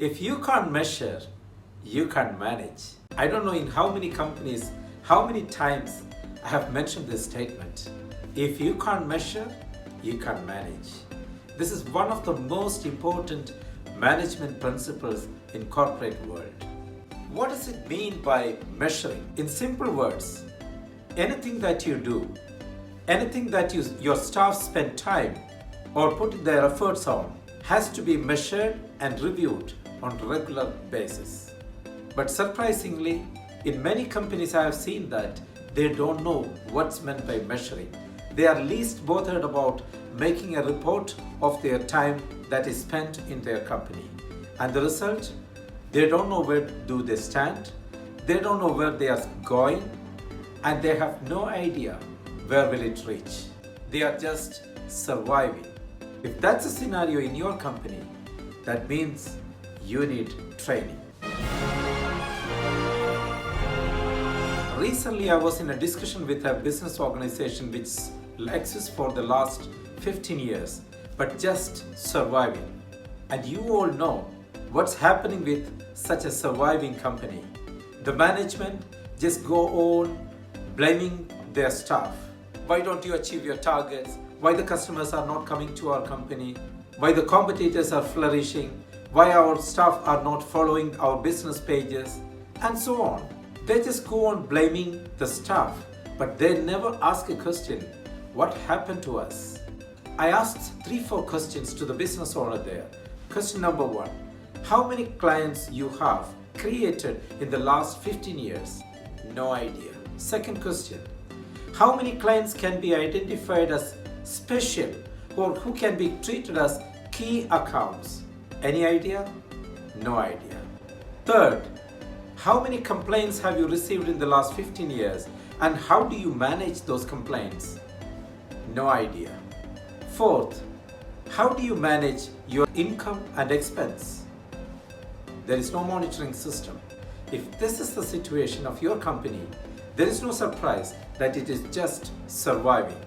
If you can't measure, you can't manage. I don't know in how many companies, how many times I have mentioned this statement. If you can't measure, you can't manage. This is one of the most important management principles in corporate world. What does it mean by measuring? In simple words, anything that you do, anything that your staff spend time or put their efforts on has to be measured and reviewed on a regular basis. But surprisingly, in many companies I have seen that they don't know what's meant by measuring. They are least bothered about making a report of their time that is spent in their company. And the result, they don't know where do they stand, they don't know where they are going, and they have no idea where will it reach. They are just surviving. If that's a scenario in your company, that means you need training. Recently, I was in a discussion with a business organization which exists for the last 15 years, but just surviving. And you all know what's happening with such a surviving company. The management just go on blaming their staff. Why don't you achieve your targets? Why the customers are not coming to our company? Why the competitors are flourishing? Why our staff are not following our business pages? And so on. They just go on blaming the staff, but they never ask a question, what happened to us? I asked 3-4 questions to the business owner there. Question number 1, how many clients you have created in the last 15 years? No idea. Second question, how many clients can be identified as special or who can be treated as key accounts? Any idea? No idea. Third, how many complaints have you received in the last 15 years and how do you manage those complaints? No idea. Fourth, how do you manage your income and expense? There is no monitoring system. If this is the situation of your company, there is no surprise that it is just surviving.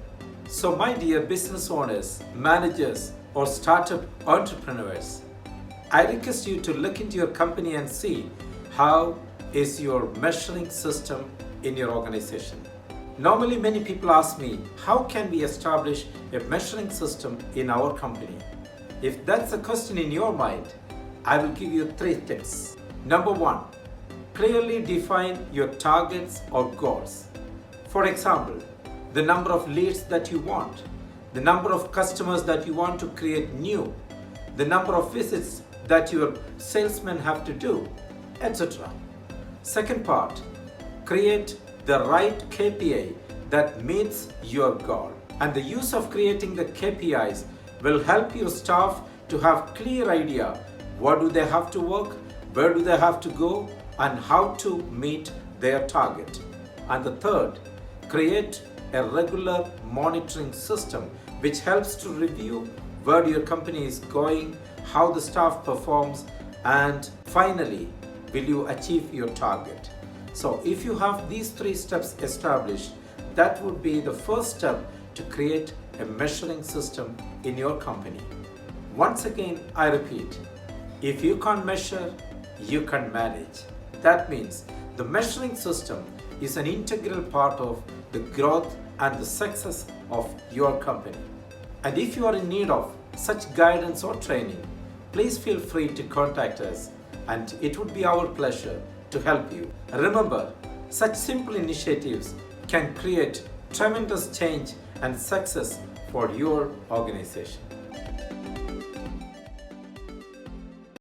So my dear business owners, managers or startup entrepreneurs, I request you to look into your company and see how is your measuring system in your organization. Normally many people ask me, how can we establish a measuring system in our company? If that's a question in your mind, I will give you 3 tips. Number 1, clearly define your targets or goals. For example, the number of leads that you want, the number of customers that you want to create new, the number of visits that your salesmen have to do, etc. Second part, create the right KPI that meets your goal. And the use of creating the KPIs will help your staff to have clear idea what do they have to work, where do they have to go, and how to meet their target. And the third, create a regular monitoring system which helps to review where your company is going, how the staff performs, and finally, will you achieve your target? So if you have these 3 steps established, that would be the first step to create a measuring system in your company. Once again, I repeat, if you can't measure, you can manage. That means the measuring system is an integral part of the growth and the success of your company. And if you are in need of such guidance or training, please feel free to contact us and it would be our pleasure to help you. Remember, such simple initiatives can create tremendous change and success for your organization.